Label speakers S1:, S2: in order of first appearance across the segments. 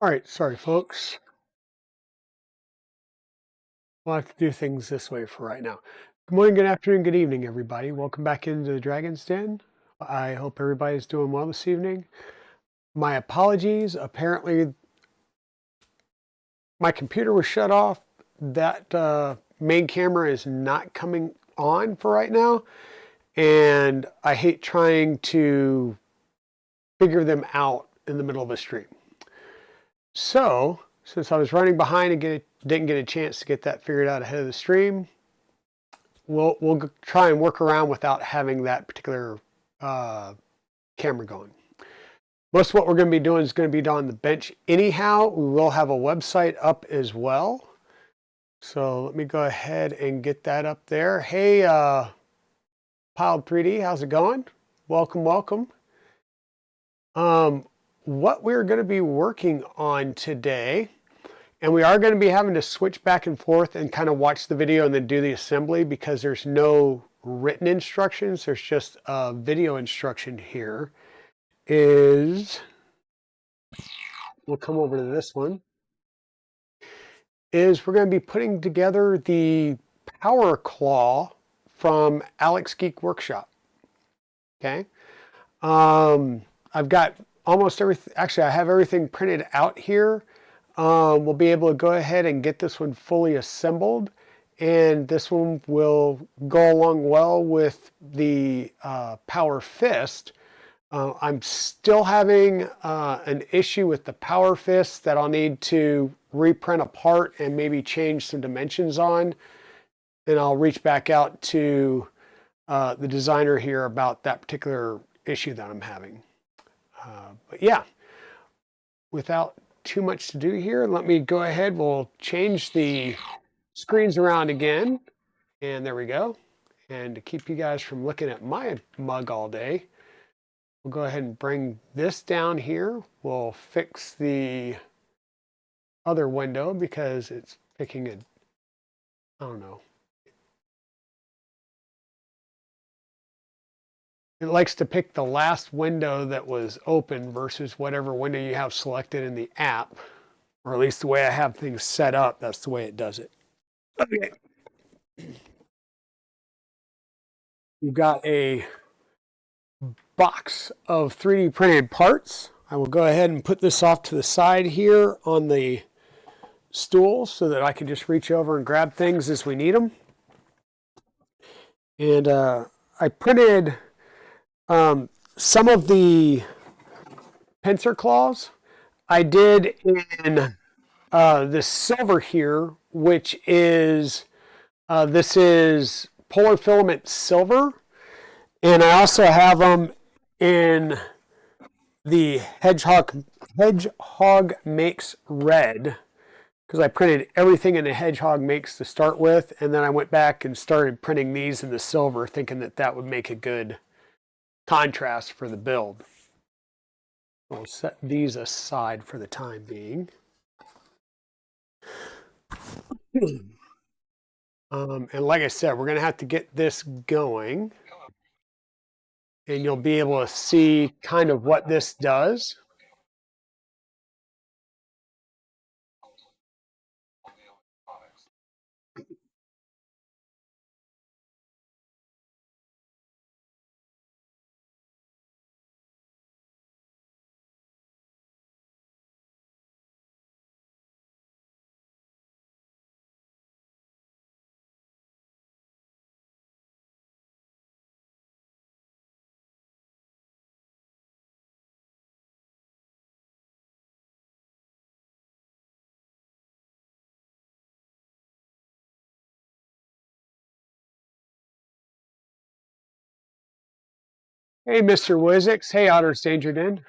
S1: All right, sorry, folks. We'll have to do things this way for right now. Good morning, good afternoon, good evening, everybody. Welcome back into the Dragon's Den. I hope everybody's doing well this evening. My apologies. Apparently, my computer was shut off. That main camera is not coming on for right now. And I hate trying to figure them out in the middle of a stream. So, since I was running behind and didn't get a chance to get that figured out ahead of the stream, we'll try and work around without having that particular camera going. Most of what we're going to be doing is going to be on the bench anyhow. We will have a website up as well. So let me go ahead and get that up there. Hey, Piled 3D, how's it going? Welcome, welcome. What we're going to be working on today, and we are going to be having to switch back and forth and kind of watch the video and then do the assembly because there's no written instructions. There's just a video instruction here. We'll come over to this one. We're going to be putting together the power claw from Alex Geek Workshop. Okay. I've got almost everything. Actually, I have everything printed out here. We'll be able to go ahead and get this one fully assembled, and this one will go along well with the Power Fist. I'm still having an issue with the Power Fist that I'll need to reprint apart and maybe change some dimensions on, and I'll reach back out to the designer here about that particular issue that I'm having. But yeah, without too much to do here, let me go ahead. We'll change the screens around again. And there we go. And to keep you guys from looking at my mug all day, we'll go ahead and bring this down here. We'll fix the other window because it's picking a, I don't know. It likes to pick the last window that was open versus whatever window you have selected in the app. Or at least the way I have things set up, that's the way it does it. Okay. You've got a box of 3D printed parts. I will go ahead and put this off to the side here on the stool so that I can just reach over and grab things as we need them. And I printed some of the pincer claws. I did in this silver here, which is, this is polar filament silver. And I also have them in the Hedgehog Makes Red, because I printed everything in the Hedgehog Makes to start with, and then I went back and started printing these in the silver, thinking that that would make a good contrast for the build. We'll set these aside for the time being. And like I said, we're going to have to get this going. And you'll be able to see kind of what this does. Hey, Mr. Wizix. Hey, Otter Danger Den.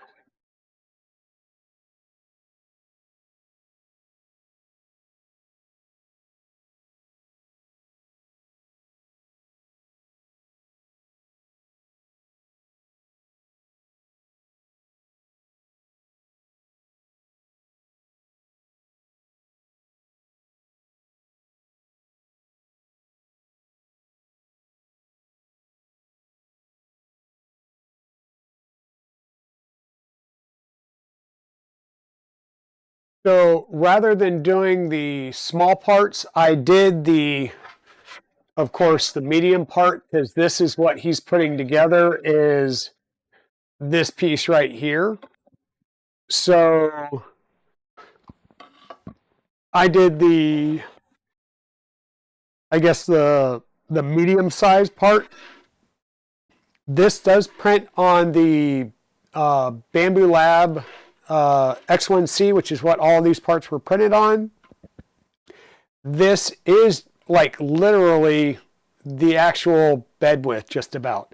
S1: So rather than doing the small parts, I did of course, the medium part, because this is what he's putting together is this piece right here. So I did I guess the medium sized part. This does print on the Bamboo Lab X1C, which is what all these parts were printed on. This is like literally the actual bed width, just about.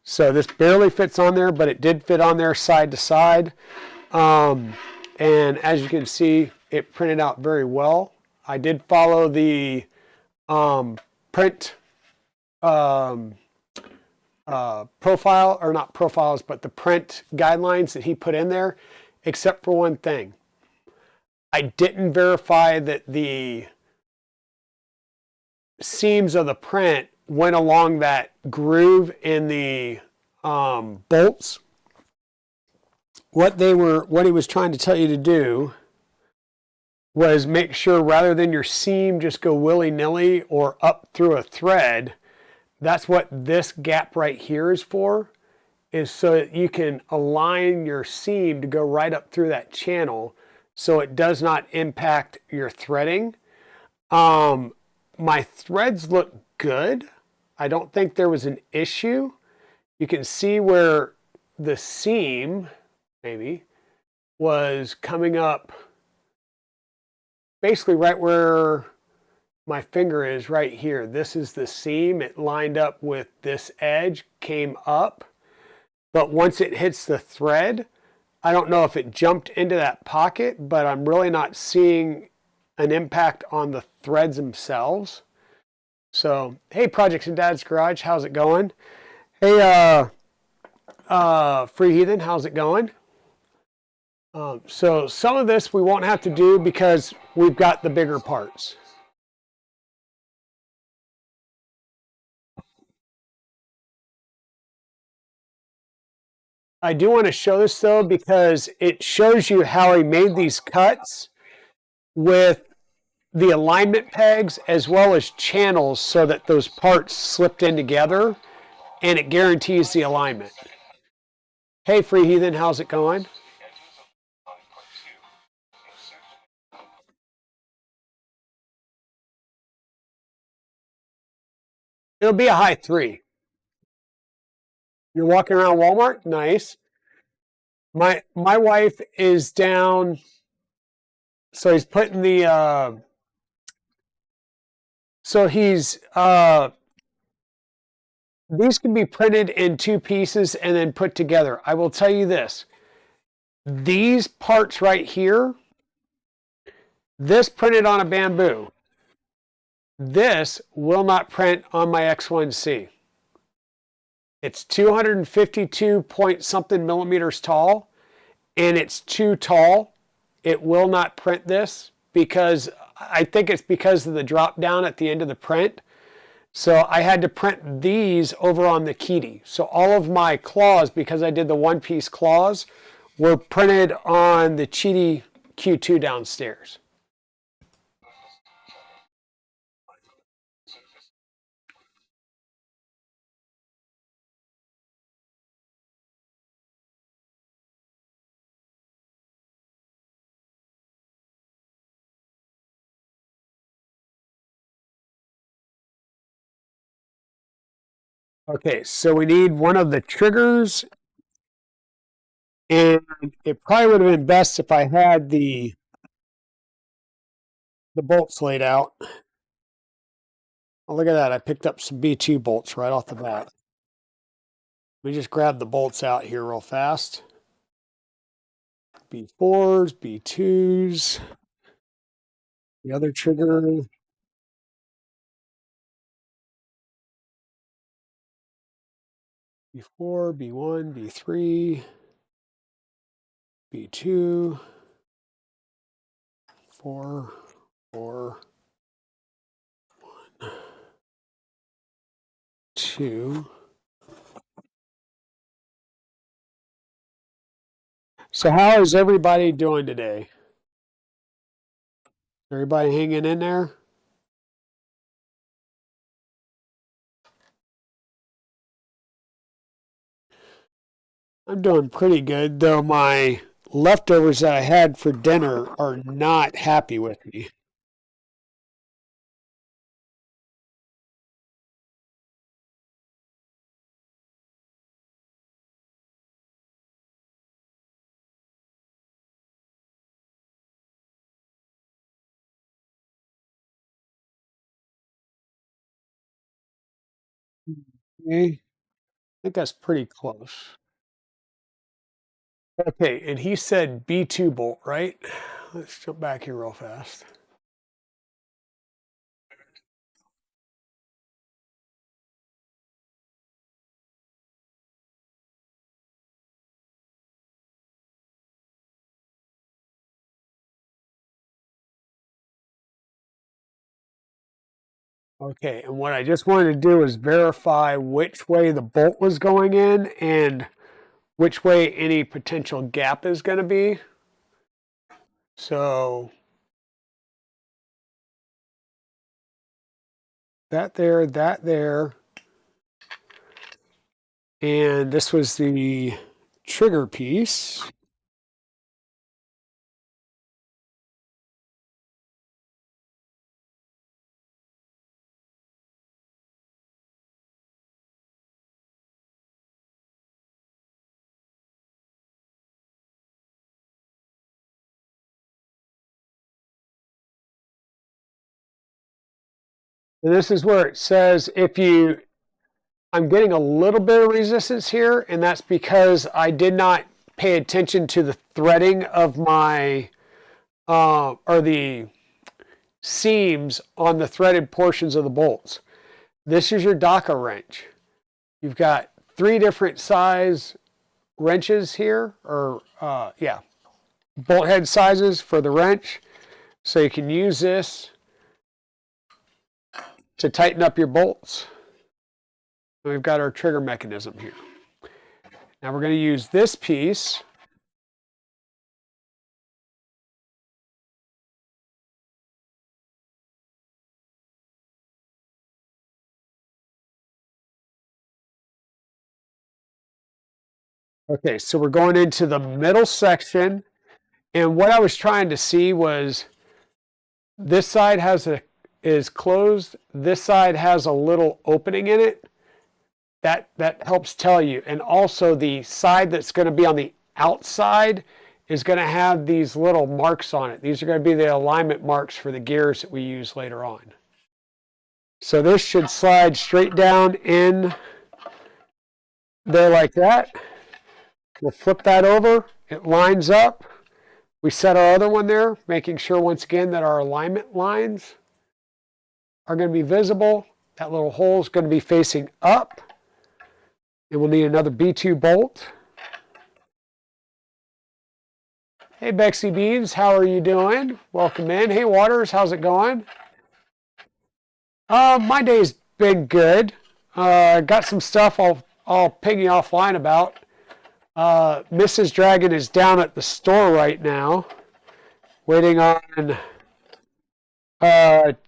S1: So this barely fits on there, but it did fit on there side to side. And as you can see, it printed out very well. I did follow the print profile, or not profiles, but the print guidelines that he put in there, except for one thing. I didn't verify that the seams of the print went along that groove in the bolts. What he was trying to tell you to do was make sure, rather than your seam just go willy-nilly or up through a thread, that's what this gap right here is for, is so that you can align your seam to go right up through that channel so it does not impact your threading. My threads look good. I don't think there was an issue. You can see where the seam, maybe, was coming up basically right where my finger is right here. This is the seam. It lined up with this edge, came up. But once it hits the thread, I don't know if it jumped into that pocket, but I'm really not seeing an impact on the threads themselves. So, hey, Projects in Dad's Garage, how's it going? Hey, Free Heathen, how's it going? So some of this we won't have to do because we've got the bigger parts. I do want to show this though because it shows you how he made these cuts with the alignment pegs as well as channels so that those parts slipped in together, and it guarantees the alignment. Hey, Free Heathen, how's it going? It'll be a high 3. You're walking around Walmart? Nice. My wife is down, so he's putting the so he's these can be printed in 2 pieces and then put together. I will tell you this. These parts right here, this printed on a bamboo. This will not print on my X1C. It's 252 point something millimeters tall, and it's too tall. It will not print this because I think it's because of the drop down at the end of the print. So I had to print these over on the Kitty. So all of my claws, because I did the one-piece claws, were printed on the Cheaty Q2 downstairs. Okay, so we need one of the triggers, and it probably would have been best if I had the bolts laid out. Oh, look at that. I picked up some B2 bolts right off the bat. Let me just grab the bolts out here real fast. B4s, B2s, the other trigger. B4, B1, B3, B2, 4, 4, 1, 2. So how is everybody doing today? Everybody hanging in there? I'm doing pretty good, though my leftovers that I had for dinner are not happy with me. Okay, I think that's pretty close. Okay, and he said B2 bolt, right? Let's jump back here real fast. Okay, and what I just wanted to do is verify which way the bolt was going in and which way any potential gap is going to be. So that there, and this was the trigger piece. And this is where it says if you, I'm getting a little bit of resistance here, and that's because I did not pay attention to the threading of my, or the seams on the threaded portions of the bolts. This is your Daka wrench. You've got 3 different size wrenches here, or yeah, bolt head sizes for the wrench. So you can use this to tighten up your bolts. And we've got our trigger mechanism here. Now we're going to use this piece. Okay, so we're going into the middle section. And what I was trying to see was this side is closed. This side has a little opening in it. That helps tell you. And also the side that's going to be on the outside is going to have these little marks on it. These are going to be the alignment marks for the gears that we use later on. So this should slide straight down in there like that. We'll flip that over. It lines up. We set our other one there, making sure once again that our alignment lines are going to be visible. That little hole is going to be facing up. And we'll need another B2 bolt. Hey, Bexy Beans, how are you doing? Welcome in. Hey, Waters, how's it going? My day's been good. Got some stuff I'll ping you offline about. Mrs. Dragon is down at the store right now, waiting on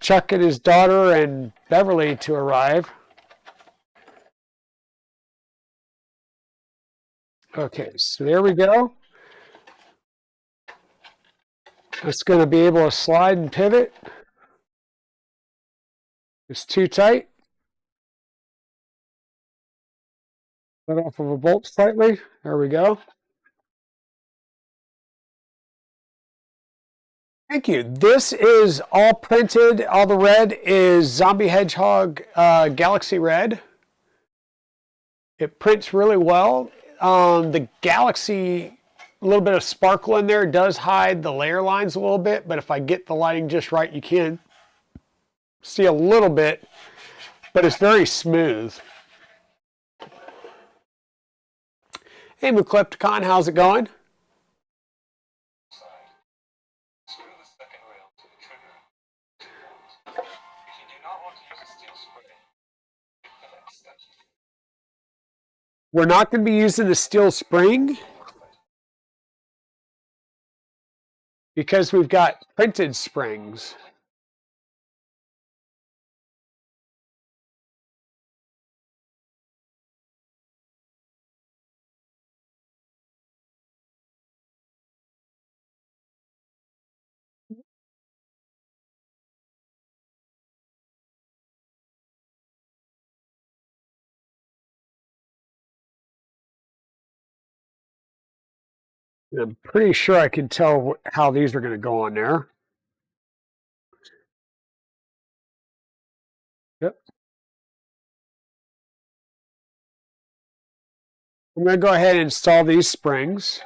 S1: Chuck and his daughter and Beverly to arrive. Okay, so there we go. It's going to be able to slide and pivot. It's too tight. Let off of a bolt slightly. There we go. Thank you. This is all printed. All the red is Zombie Hedgehog Galaxy Red. It prints really well. The Galaxy, a little bit of sparkle in there does hide the layer lines a little bit, but if I get the lighting just right, you can see a little bit, but it's very smooth. Hey, Muklepticon, how's it going? We're not going to be using the steel spring. because we've got printed springs. And I'm pretty sure I can tell how these are going to go on there. Yep. I'm going to go ahead and install these springs.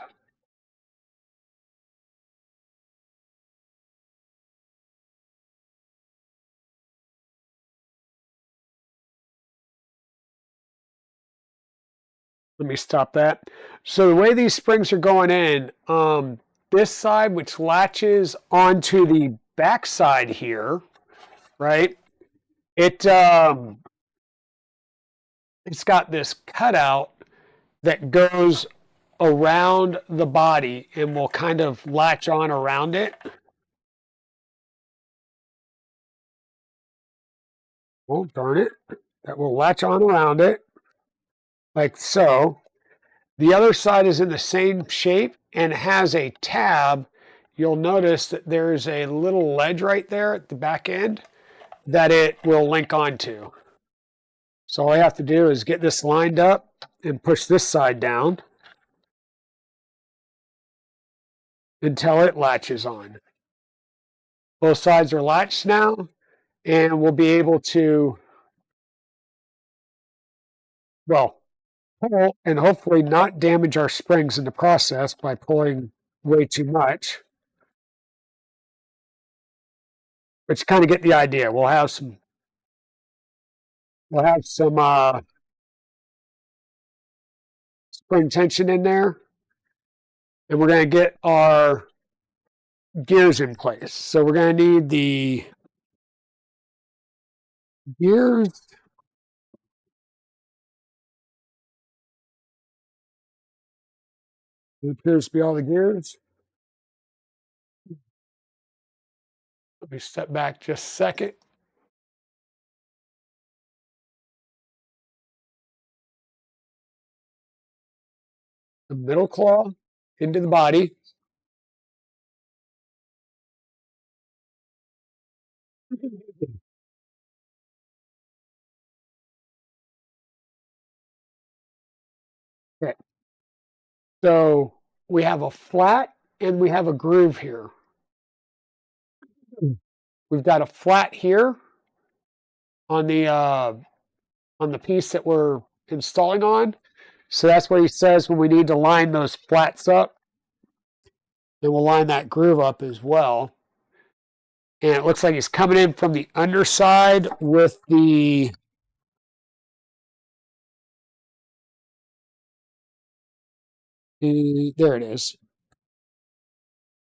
S1: Let me stop that. So the way these springs are going in, this side, which latches onto the back side here, right? It it's got this cutout that goes around the body and will kind of latch on around it. Oh, darn it. That will latch on around it like so. The other side is in the same shape and has a tab. You'll notice that there's a little ledge right there at the back end that it will link onto. So all I have to do is get this lined up and push this side down until it latches on. Both sides are latched now, and we'll be able to, well, pull and hopefully not damage our springs in the process by pulling way too much. But you kind of get the idea. We'll have some spring tension in there, and we're going to get our gears in place. So we're going to need the gears. It appears to be all the gears. Let me step back just a second. The middle claw into the body. Okay. So we have a flat and we have a groove here. We've got a flat here on the piece that we're installing on. So that's what he says when we need to line those flats up. Then we'll line that groove up as well. And it looks like he's coming in from the underside with the there it is.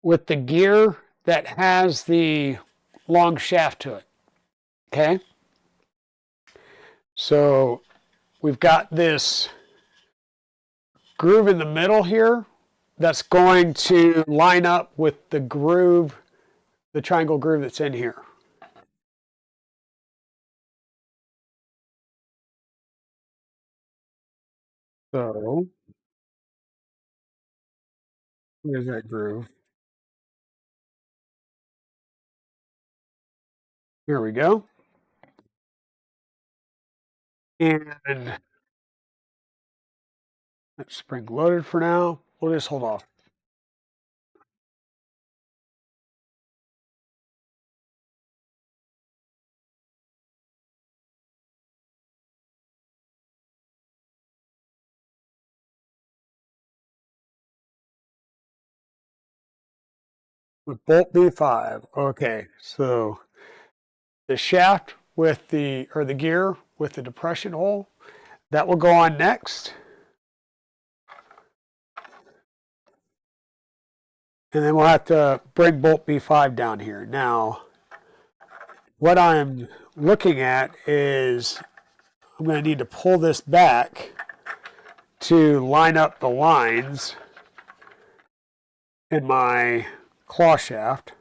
S1: With the gear that has the long shaft to it. Okay. So we've got this groove in the middle here that's going to line up with the groove, the triangle groove that's in here. So where's that groove? Here we go. And that's spring loaded for now. We'll just hold off. With bolt B5. Okay, so the shaft with the gear with the depression hole, that will go on next. And then we'll have to bring bolt B5 down here. Now, what I'm looking at is I'm going to need to pull this back to line up the lines in my claw shaft.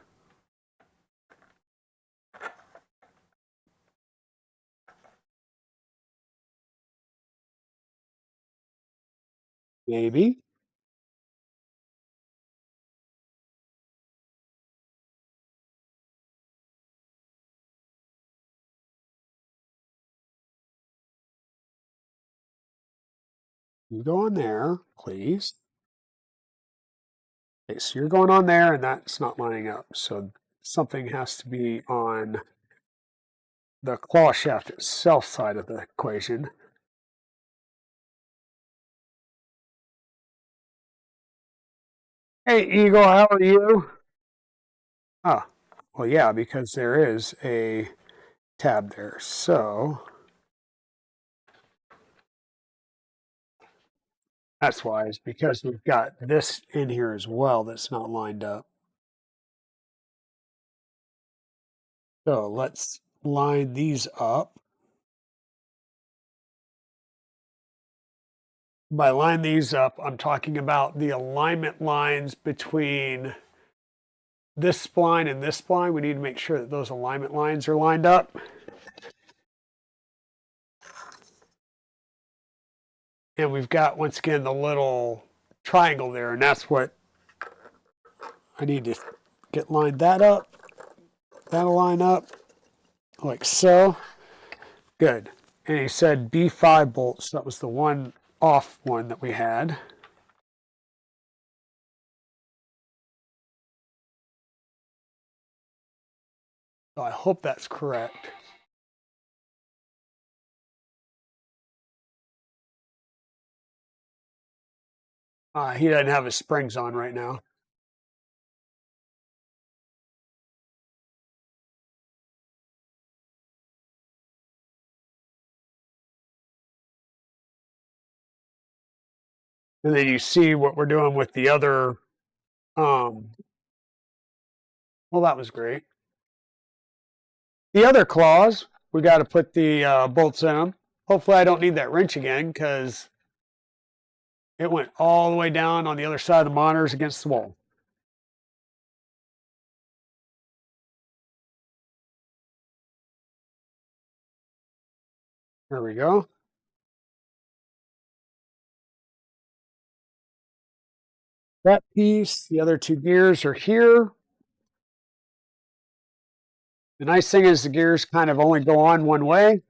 S1: Maybe. You go on there, please. Okay, so you're going on there and that's not lining up. So something has to be on the claw shaft itself side of the equation. Hey, Eagle, how are you? Ah, well, yeah, because there is a tab there. So that's why, it's because we've got this in here as well that's not lined up. So let's line these up. By line these up, I'm talking about the alignment lines between this spline and this spline. We need to make sure that those alignment lines are lined up. And we've got, once again, the little triangle there, and that's what I need to get lined that up. That'll line up like so. Good. And he said B5 bolts. That was the one off one that we had. So I hope that's correct. He doesn't have his springs on right now. And then you see what we're doing with the other. Well, that was great. The other claws, we got to put the bolts in them. Hopefully, I don't need that wrench again because it went all the way down on the other side of the monitors against the wall. There we go. That piece, the other two gears are here. The nice thing is the gears kind of only go on one way.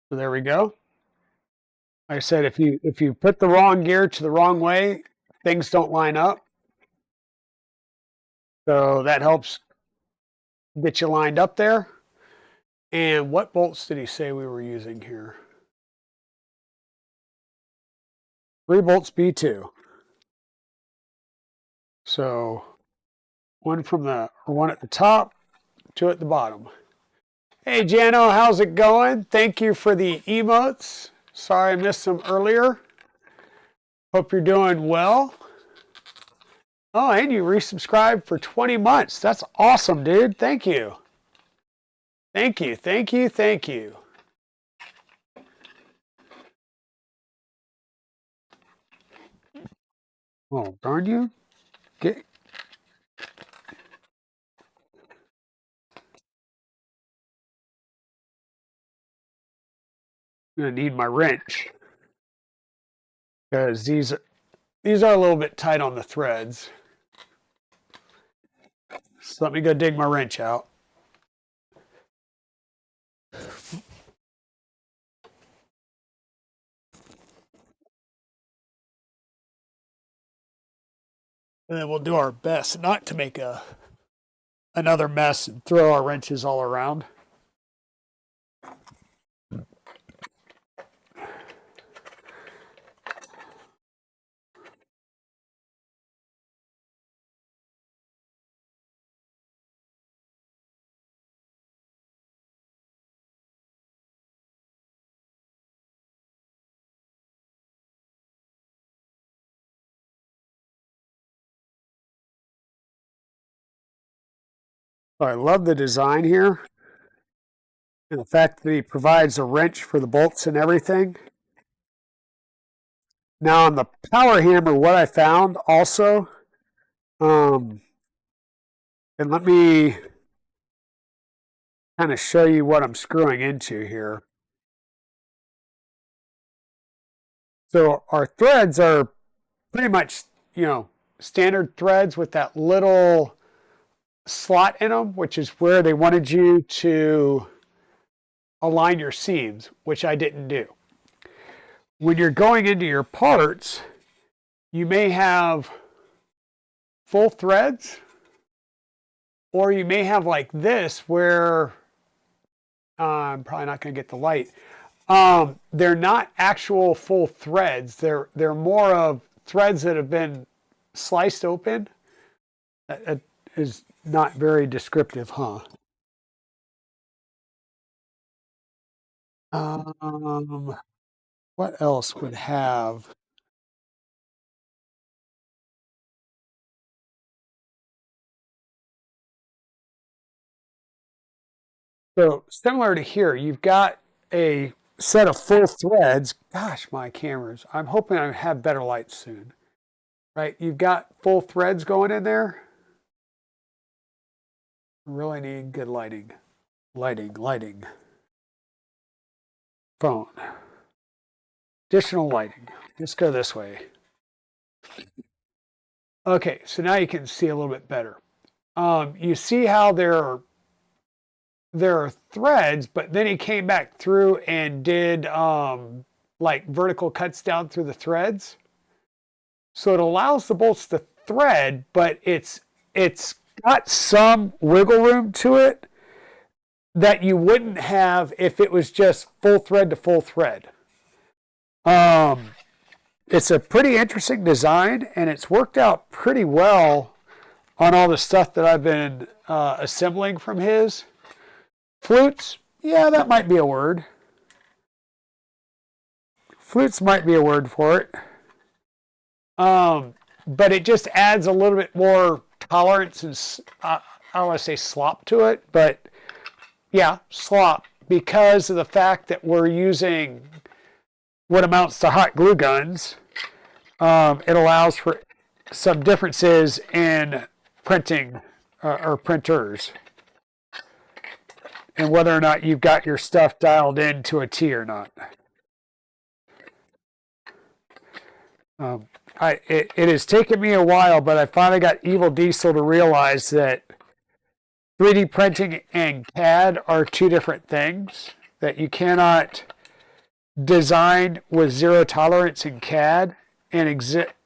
S1: So there we go. Like I said, if you put the wrong gear to the wrong way, things don't line up. So that helps get you lined up there. And what bolts did he say we were using here? 3 bolts B2. So one at the top, 2 at the bottom. Hey Jano, how's it going? Thank you for the emotes. Sorry I missed them earlier. Hope you're doing well. Oh, and you resubscribed for 20 months. That's awesome, dude. Thank you. Thank you, thank you, thank you. Oh, darn you. Get. I'm gonna need my wrench because these are a little bit tight on the threads. So let me go dig my wrench out. And then we'll do our best not to make another mess and throw our wrenches all around. I love the design here and the fact that he provides a wrench for the bolts and everything. Now on the power hammer, what I found also, um, and let me kind of show you what I'm screwing into here. So our threads are pretty much, standard threads with that little slot in them, which is where they wanted you to align your seams, which I didn't do. When you're going into your parts, you may have full threads, or you may have like this where I'm probably not going to get the light. They're not actual full threads. They're more of threads that have been sliced open. That is not very descriptive, huh? Um, what else would have? So similar to here, you've got a set of full threads. Gosh, my cameras. I'm hoping I have better light soon. Right, you've got full threads going in there. Really need good lighting. Lighting. Phone. Additional lighting. Let's go this way. Okay, so now you can see a little bit better. You see how there are threads, but then he came back through and did like vertical cuts down through the threads. So it allows the bolts to thread, but it's got some wiggle room to it that you wouldn't have if it was just full thread to full thread. Um, it's a pretty interesting design, and it's worked out pretty well on all the stuff that I've been assembling from his. Flutes, yeah, that might be a word. Flutes might be a word for it. But it just adds a little bit more tolerance and I don't want to say slop to it, but yeah, slop because of the fact that we're using what amounts to hot glue guns. It allows for some differences in printing or printers and whether or not you've got your stuff dialed in to a T or not. Um, it has taken me a while, but I finally got Evil Diesel to realize that 3D printing and CAD are two different things, that you cannot design with zero tolerance in CAD and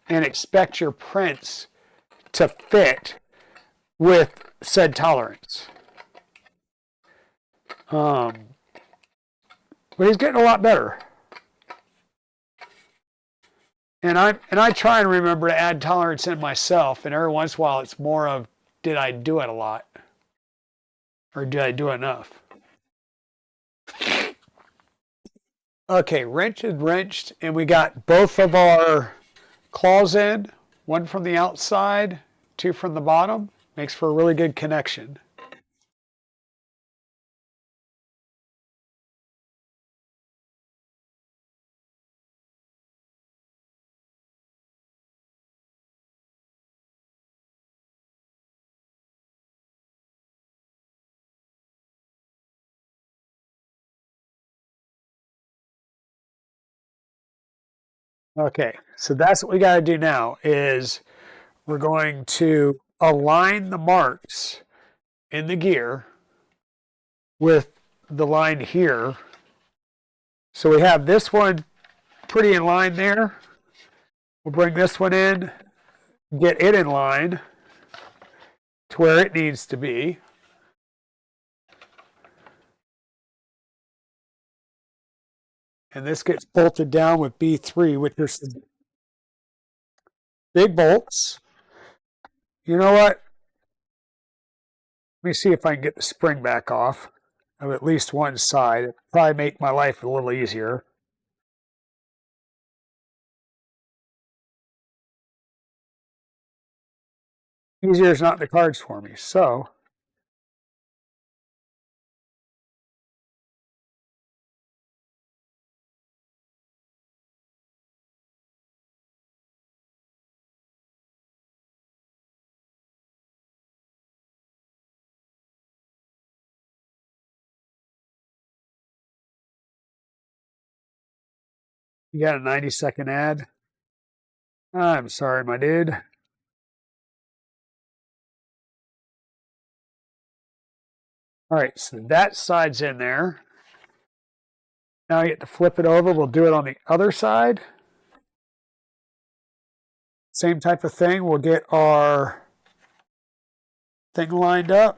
S1: expect your prints to fit with said tolerance. But he's getting a lot better. And I try and remember to add tolerance in myself, and every once in a while it's more of did I do it a lot? Or did I do enough? Okay, wrench is wrenched, and we got both of our claws in, one from the outside, two from the bottom. Makes for a really good connection. Okay, so that's what we got to do now is we're going to align the marks in the gear with the line here. So we have this one pretty in line there. We'll bring this one in, get it in line to where it needs to be. And this gets bolted down with B3, which are some big bolts. You know what? Let me see if I can get the spring back off of at least one side. It'll probably make my life a little easier. Easier is not in the cards for me. So You got a 90-second ad? I'm sorry, my dude. All right, so that side's in there. Now I get to flip it over. We'll do it on the other side. Same type of thing. We'll get our thing lined up.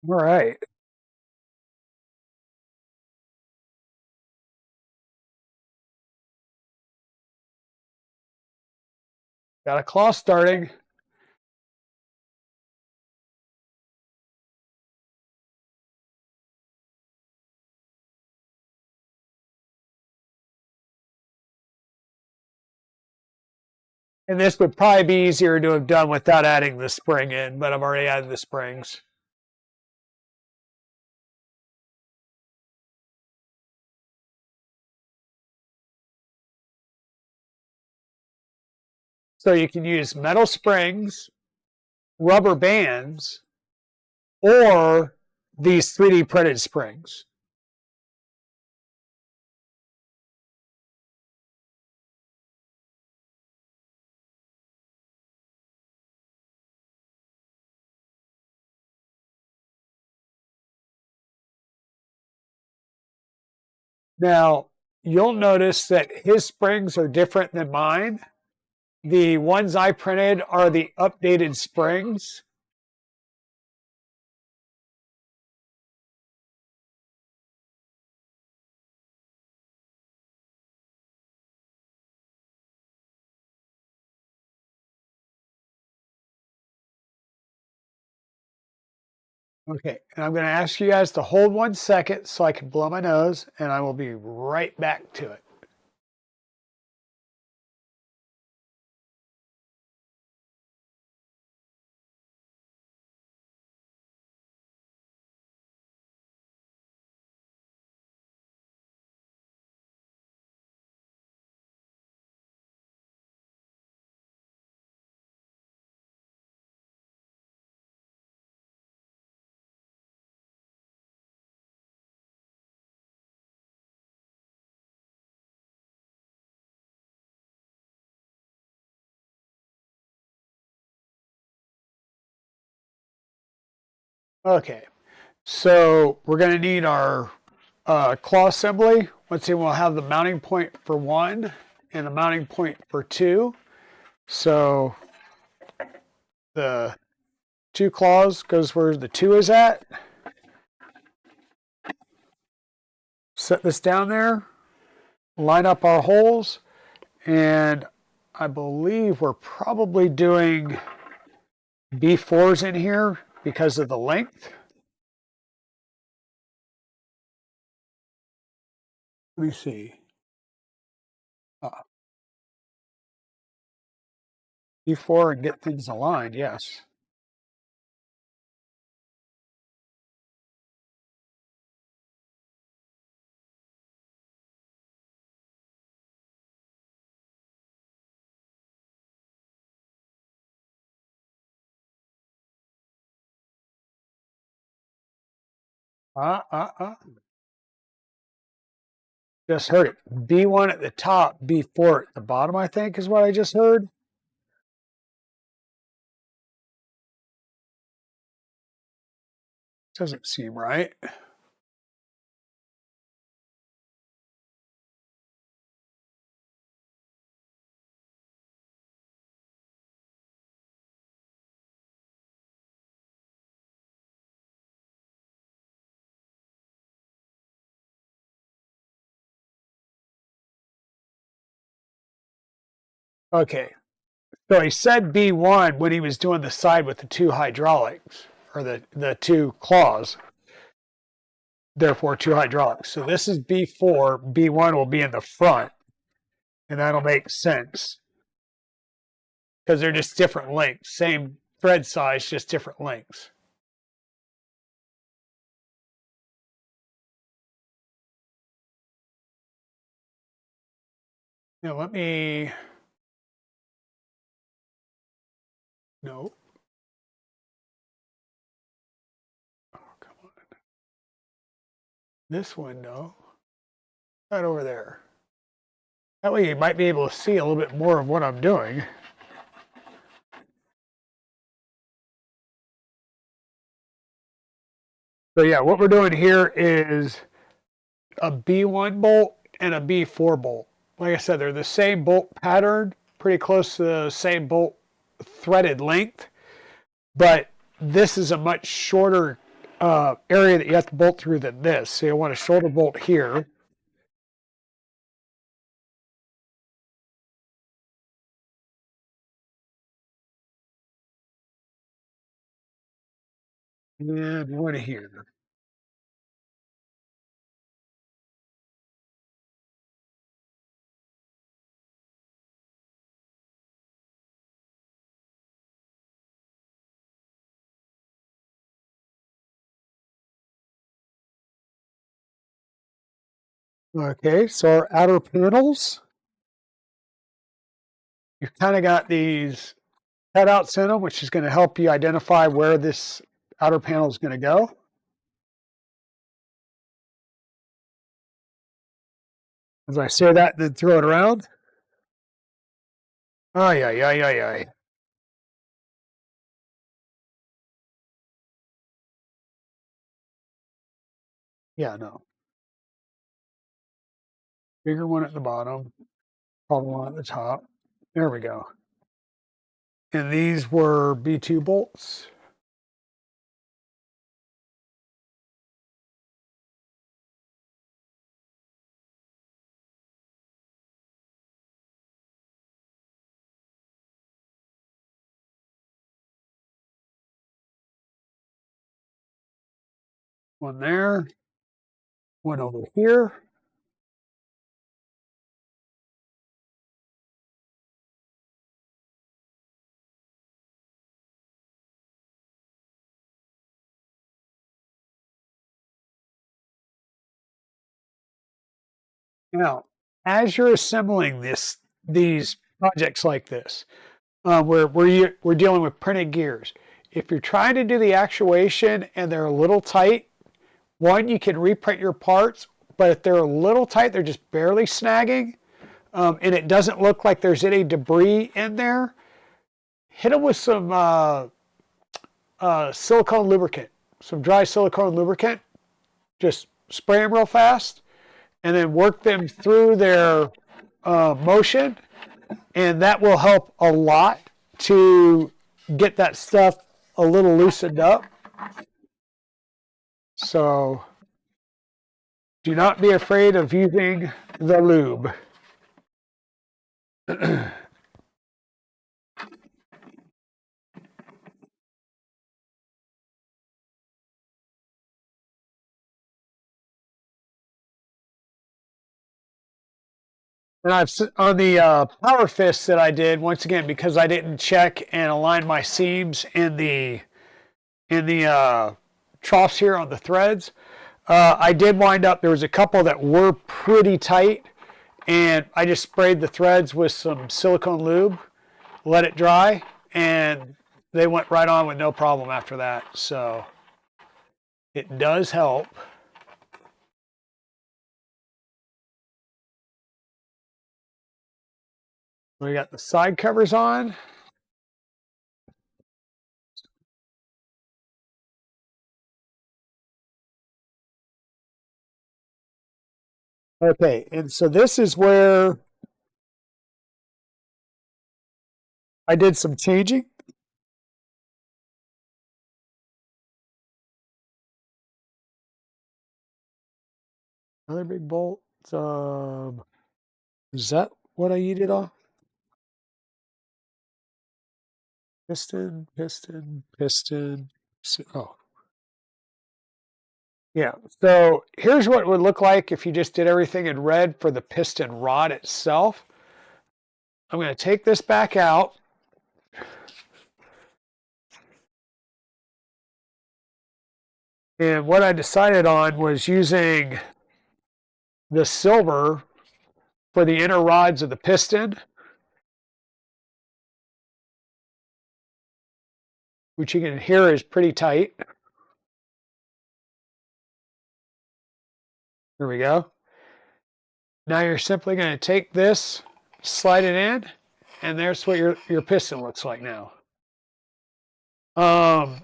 S1: All right. Got a claw starting. And this would probably be easier to have done without adding the spring in, but I've already added the springs. So you can use metal springs, rubber bands, or these 3D printed springs. Now, you'll notice that his springs are different than mine. The ones I printed are the updated springs. Okay, and I'm going to ask you guys to hold 1 second so I can blow my nose, and I will be right back to it. Okay, so we're going to need our claw assembly. Let's see, we'll have the mounting point for 1 and the mounting point for 2. So the 2 claws goes where the 2 is at. Set this down there, line up our holes, and I believe we're probably doing B4s in here because of the length. Let me see. B4 and get things aligned, yes. Uh. Just heard it. B1 at the top, B4 at the bottom, I think is what I just heard. Doesn't seem right. Okay. So he said B1 when he was doing the side with the 2 hydraulics, or the 2 claws. therefore two hydraulics. So this is B4, B1 will be in the front, and that'll make sense because they're just different lengths, same thread size, just different lengths. Now let me, no, oh, come on. This window, right over there. That way you might be able to see a little bit more of what I'm doing. So yeah, what we're doing here is a B1 bolt and a B4 bolt. Like I said, they're the same bolt pattern, pretty close to the same bolt threaded length, but this is a much shorter area that you have to bolt through than this. So you want a shorter bolt here. And one here. Okay, so our outer panels, you've kind of got these cutouts in them, which is going to help you identify where this outer panel is going to go. As I say that, then throw it around. Oh, yeah, yeah, yeah, yeah. Yeah, no. Bigger one at the bottom, smaller one at the top. There we go. And these were B2 bolts. One there, one over here. Now, as you're assembling these projects like this, we're dealing with printed gears. If you're trying to do the actuation and they're a little tight, one, you can reprint your parts, but if they're a little tight, they're just barely snagging, and it doesn't look like there's any debris in there, hit them with some silicone lubricant, some dry silicone lubricant. Just spray them real fast, and then work them through their motion, and that will help a lot to get that stuff a little loosened up. So do not be afraid of using the lube. And I've on the power fists that I did, once again, because I didn't check and align my seams in the troughs here on the threads, I did wind up, there was a couple that were pretty tight, and I just sprayed the threads with some silicone lube, let it dry, and they went right on with no problem after that. So it does help. We got the side covers on. Okay, and so this is where I did some changing. Another big bolt. Is that what I needed off? Piston, piston, piston. Oh, Yeah. So here's what it would look like if you just did everything in red for the piston rod itself. I'm going to take this back out. And what I decided on was using the silver for the inner rods of the piston, which you can hear is pretty tight. There we go. Now you're simply going to take this, slide it in, and there's what your piston looks like now. Um,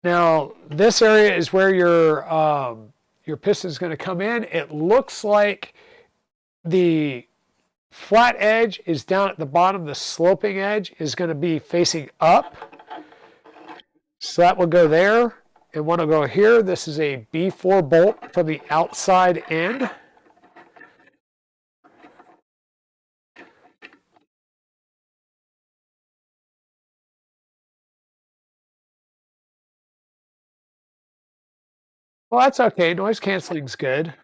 S1: Now this area is where your piston is going to come in. It looks like the flat edge is down at the bottom. The sloping edge is going to be facing up. So that will go there. And one will go here. This is a B4 bolt for the outside end. Well, that's okay. Noise canceling's good.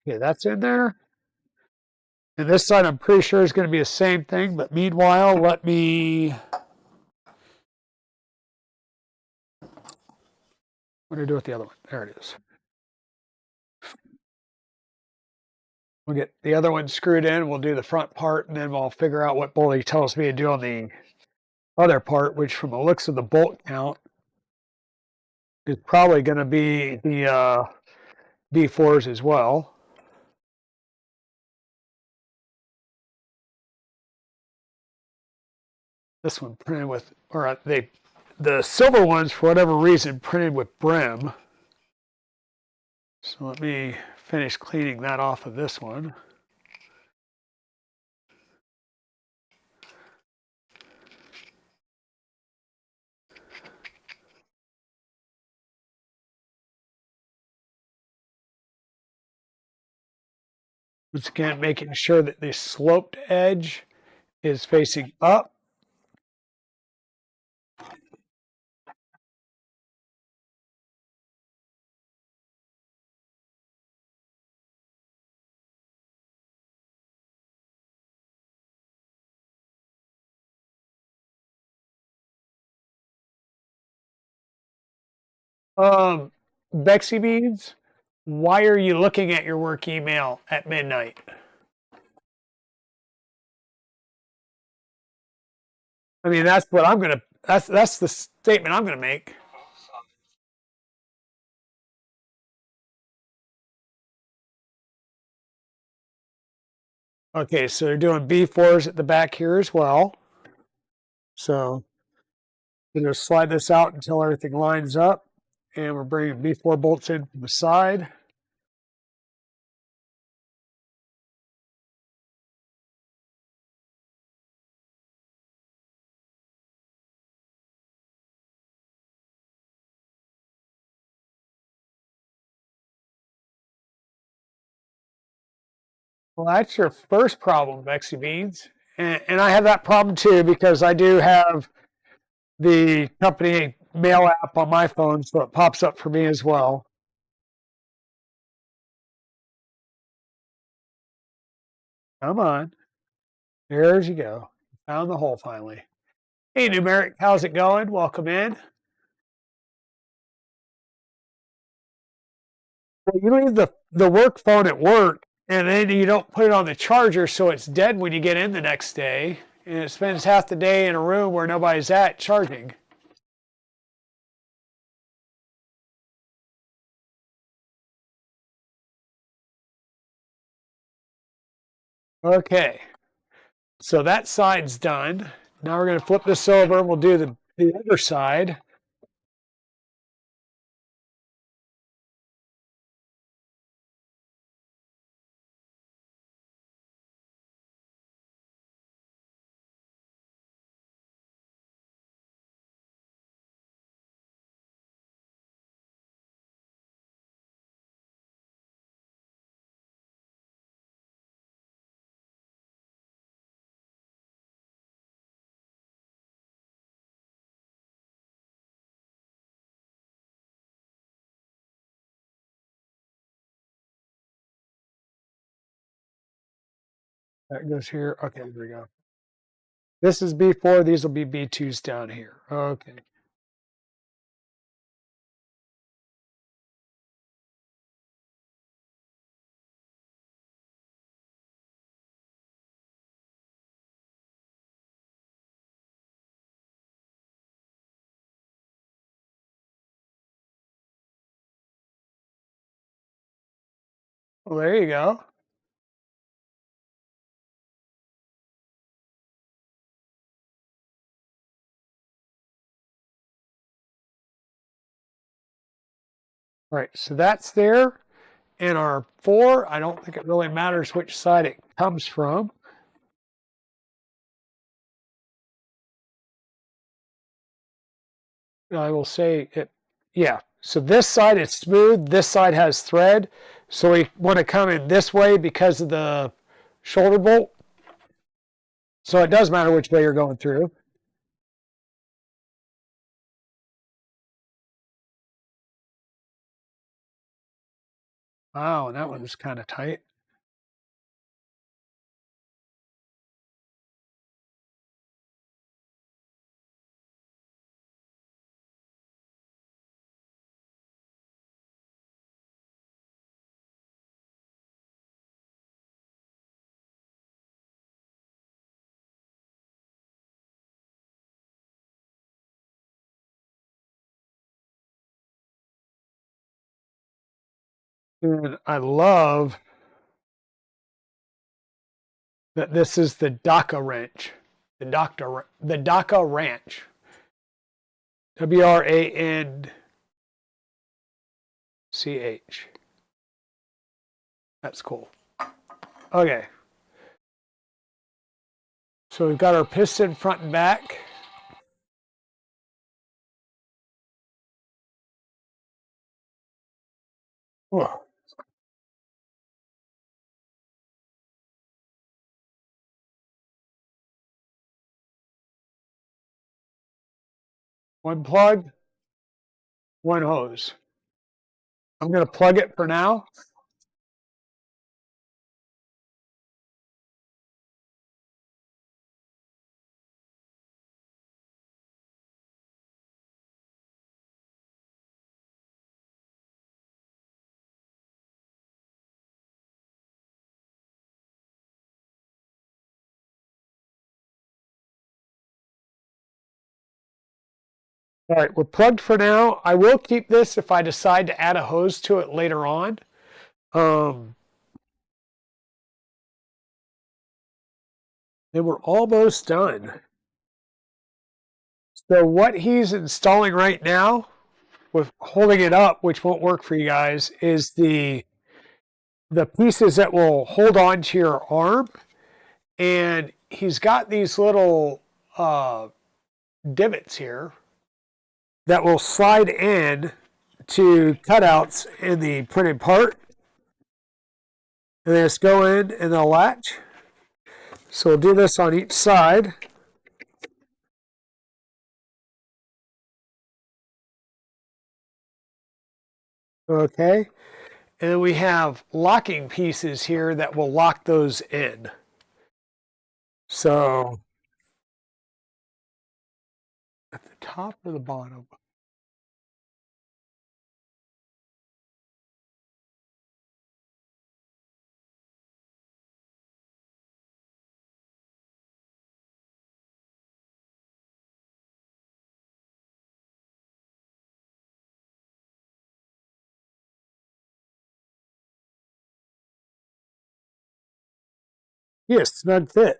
S1: Okay, that's in there. And this side, I'm pretty sure is going to be the same thing. But meanwhile, let me. What do I do with the other one? There it is. We'll get the other one screwed in. We'll do the front part, and then we'll figure out what bolt he tells me to do on the other part, which from the looks of the bolt count is probably going to be the B4s as well. This one printed with, or the silver ones, for whatever reason, printed with brim. So let me finish cleaning that off of this one. Once again, making sure that the sloped edge is facing up. Bexy beads, why are you looking at your work email at midnight? I mean, that's what I'm gonna. That's the statement I'm gonna make. Okay, so they're doing B4s at the back here as well. So we're gonna slide this out until everything lines up, and we're bringing B4 bolts in from the side. Well, that's your first problem, Bexy Beans. And I have that problem too because I do have the company mail app on my phone, so it pops up for me as well. Come on. There you go. Found the hole finally. Hey, Numeric, how's it going? Welcome in. Well, you leave the work phone at work, and then you don't put it on the charger, so it's dead when you get in the next day, and it spends half the day in a room where nobody's at charging. Okay, so that side's done. Now we're going to flip this over. We'll do the other side. That goes here. Okay, there we go. This is B4. These will be B2s down here. Okay. Well, there you go. All right, so that's there. And our 4, I don't think it really matters which side it comes from. I will say it, yeah. So this side is smooth, this side has thread. So we want to come in this way because of the shoulder bolt. So it does matter which way you're going through. Wow, and that one was kind of tight. And I love that this is the Dhaka wrench. The Dhaka Ranch. WRANCH. That's cool. Okay. So we've got our piston front and back. Whoa. One plug, one hose. I'm going to plug it for now. All right, we're plugged for now. I will keep this if I decide to add a hose to it later on. And we're almost done. So what he's installing right now with holding it up, which won't work for you guys, is the pieces that will hold on to your arm. And he's got these little divots here that will slide in to cutouts in the printed part. And they just go in and they'll latch. So we'll do this on each side. Okay. And then we have locking pieces here that will lock those in. So at the top or the bottom? Yes, snug fit.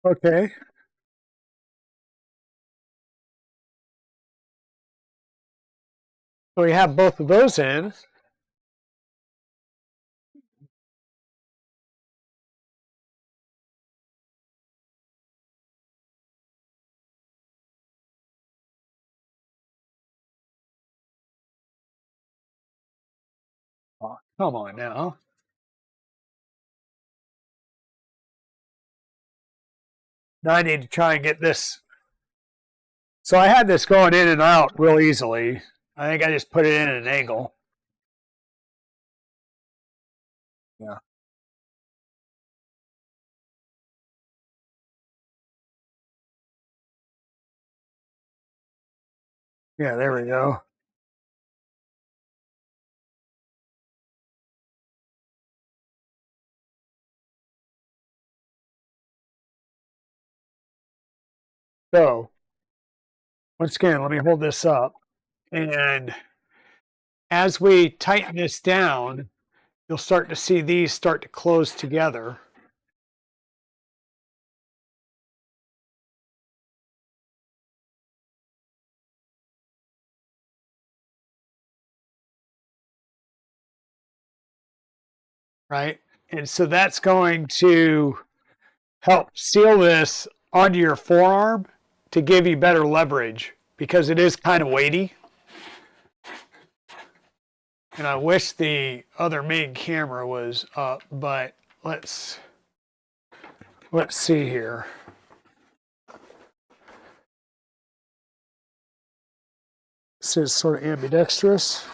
S1: Okay. So we have both of those in. Oh, come on now. Now I need to try and get this
S2: So I had this going in and out real easily. I think I just put it in at an angle. Yeah. Yeah, there we go. So once again, let me hold this up. And as we tighten this down, you'll start to see these start to close together. Right? And so that's going to help seal this onto your forearm to give you better leverage because it is kind of weighty. And I wish the other main camera was up, but let's see here. This is sort of ambidextrous.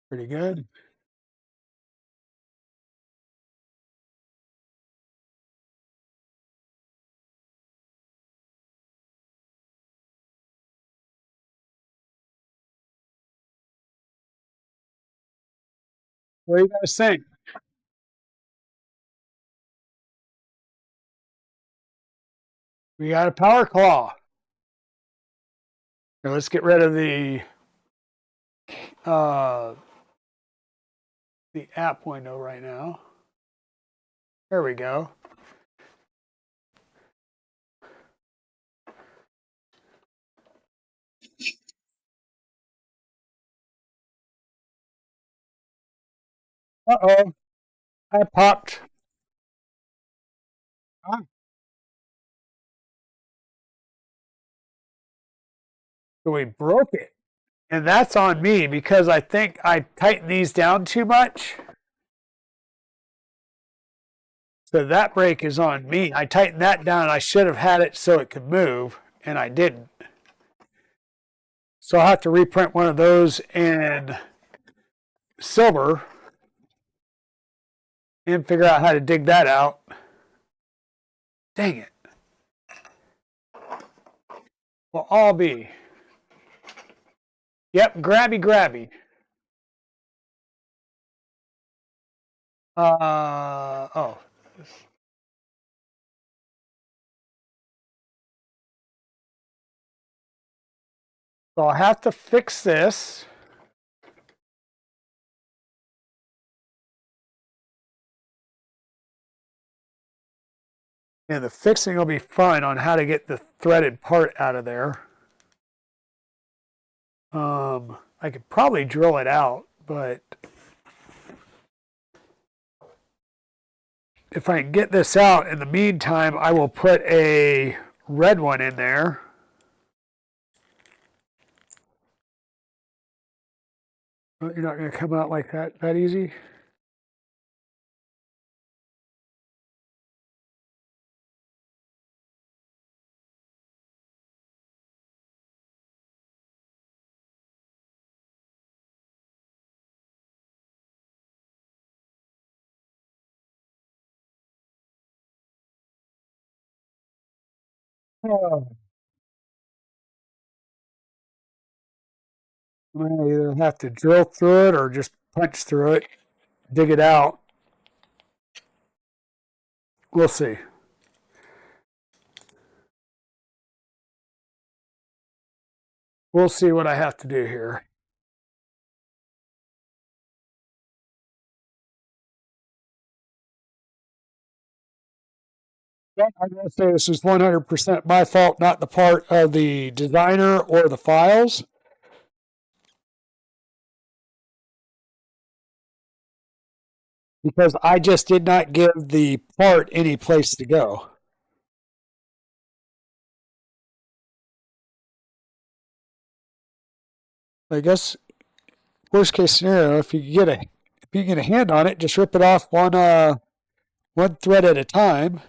S2: Pretty good. What do you guys think? We got a power claw. Now let's get rid of uh, the app window right now. There we go. Uh-oh, I popped. Ah, so we broke it. And that's on me because I think I tightened these down too much. So that brake is on me. I tightened that down. I should have had it so it could move, and I didn't. So I'll have to reprint one of those in silver and figure out how to dig that out. Dang it. Well, I'll be. Yep, grabby, grabby. Oh. So I'll have to fix this. And the fixing will be fun on how to get the threaded part out of there. I could probably drill it out, but if I can get this out in the meantime, I will put a red one in there. You're not going to come out like that easy? Oh, I either have to drill through it or just punch through it, dig it out. We'll see. We'll see what I have to do here. Yeah, I'm going to say this is 100% my fault, not the part of the designer or the files, because I just did not give the part any place to go. I guess worst case scenario, if you get a hand on it, just rip it off one thread at a time.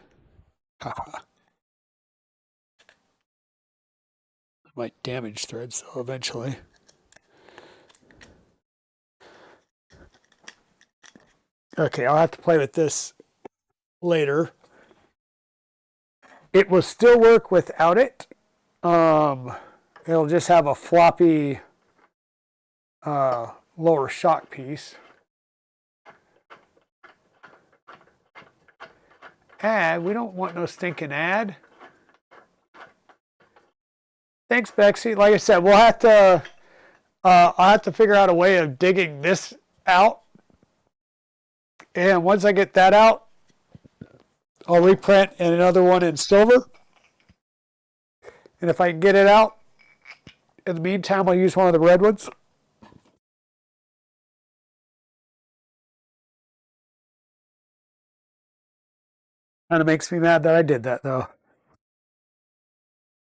S2: Haha. Might damage threads though eventually. Okay, I'll have to play with this later. It will still work without it. It'll just have a floppy lower shock piece. Ad, we don't want no stinking ad. Thanks, Bexy. Like I said, we'll have to. I'll have to figure out a way of digging this out, and once I get that out, I'll reprint another one in silver. And if I can get it out, in the meantime, I'll use one of the red ones. Kind of makes me mad that I did that, though.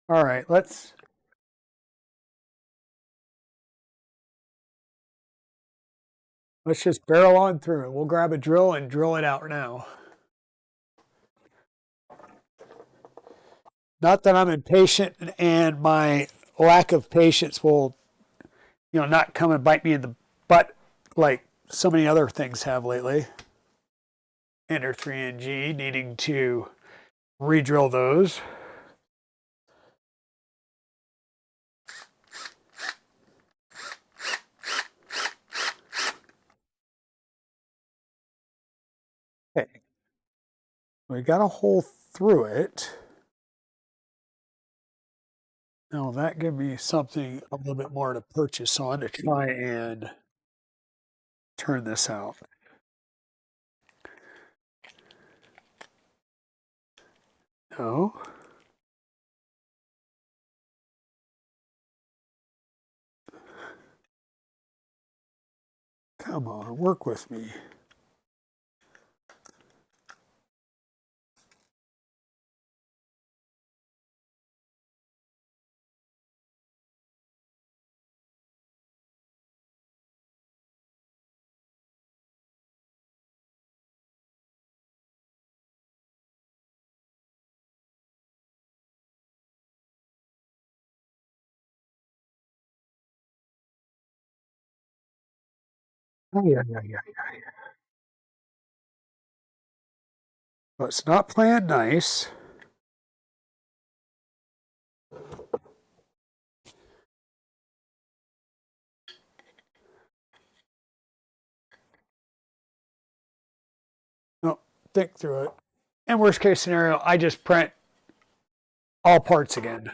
S2: All right, let's just barrel on through it. We'll grab a drill and drill it out now. Not that I'm impatient, and my lack of patience will, not come and bite me in the butt like so many other things have lately. Ender 3NG needing to re-drill those. Okay. We got a hole through it. Now that gives me something a little bit more to purchase on to try and turn this out. No. Come on, work with me. Oh, yeah. But it's not playing nice. No, think through it. And worst case scenario, I just print all parts again.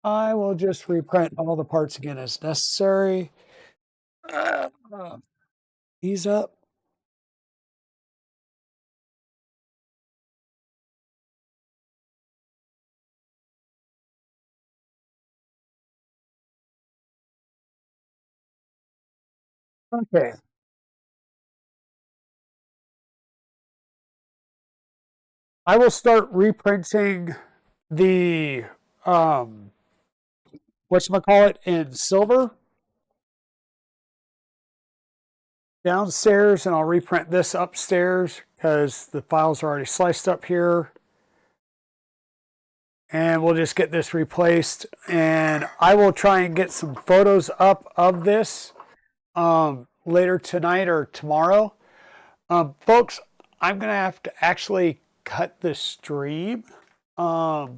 S2: I will just reprint all the parts again as necessary. Ease up. Okay. I will start reprinting the whatchamacallit in silver downstairs, and I'll reprint this upstairs because the files are already sliced up here. And we'll just get this replaced, and I will try and get some photos up of this later tonight or tomorrow. Folks, I'm gonna have to actually cut this stream because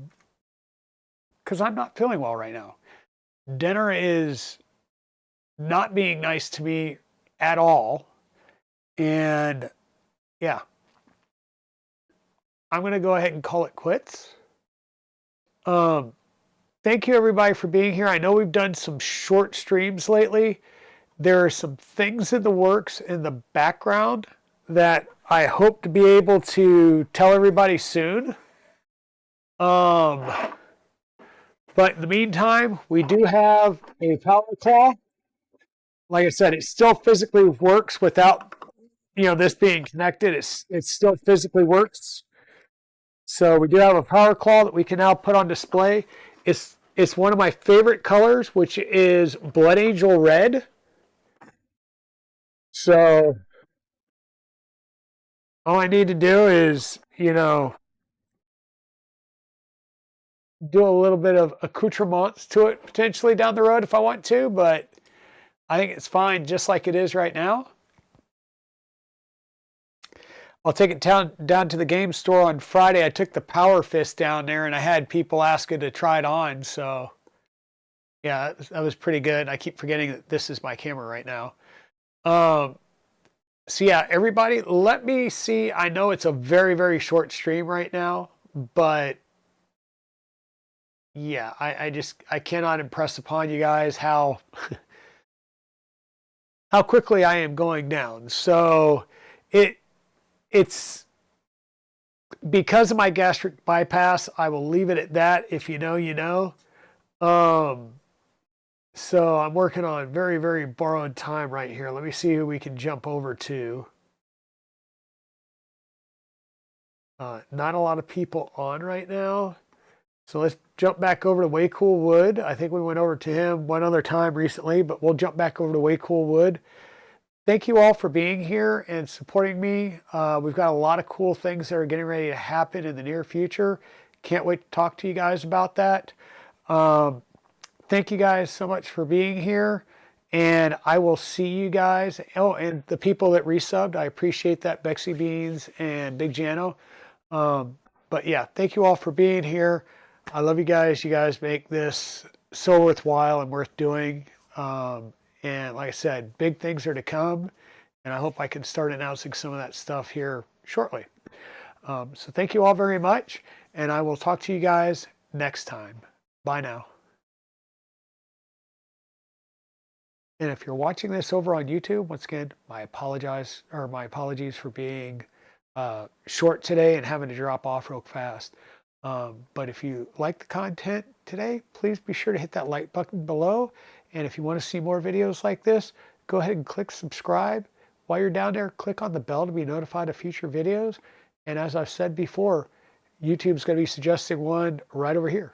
S2: I'm not feeling well right now. Dinner is not being nice to me at all, and yeah, I'm gonna go ahead and call it quits. Thank you everybody for being here. I know we've done some short streams lately. There are some things in the works in the background that I hope to be able to tell everybody soon. But in the meantime, we do have a power claw. Like I said, it still physically works without this being connected. It still physically works. So we do have a power claw that we can now put on display. It's one of my favorite colors, which is Blood Angel Red. So all I need to do is, do a little bit of accoutrements to it potentially down the road if I want to, but I think it's fine just like it is right now. I'll take it down to the game store on Friday. I took the Power Fist down there and I had people asking to try it on. So yeah, that was pretty good. I keep forgetting that this is my camera right now. So yeah, everybody, let me see. I know it's a very, very short stream right now, but yeah, I cannot impress upon you guys how how quickly I am going down. So it's because of my gastric bypass. I will leave it at that. If you know, you know. So I'm working on very, very borrowed time right here. Let me see who we can jump over to. Not a lot of people on right now. So let's jump back over to Way Cool Wood. I think we went over to him one other time recently, but we'll jump back over to Way Cool Wood. Thank you all for being here and supporting me. We've got a lot of cool things that are getting ready to happen in the near future. Can't wait to talk to you guys about that. Thank you guys so much for being here. And I will see you guys. Oh, and the people that resubbed, I appreciate that. Bexy Beans and Big Jano. But yeah, thank you all for being here. I love you guys. You guys make this so worthwhile and worth doing. And like I said, big things are to come. And I hope I can start announcing some of that stuff here shortly. So thank you all very much. And I will talk to you guys next time. Bye now. And if you're watching this over on YouTube, once again, my apologies for being short today and having to drop off real fast. But if you like the content today, please be sure to hit that like button below. And if you want to see more videos like this, go ahead and click subscribe. While you're down there, click on the bell to be notified of future videos. And as I've said before, YouTube's going to be suggesting one right over here.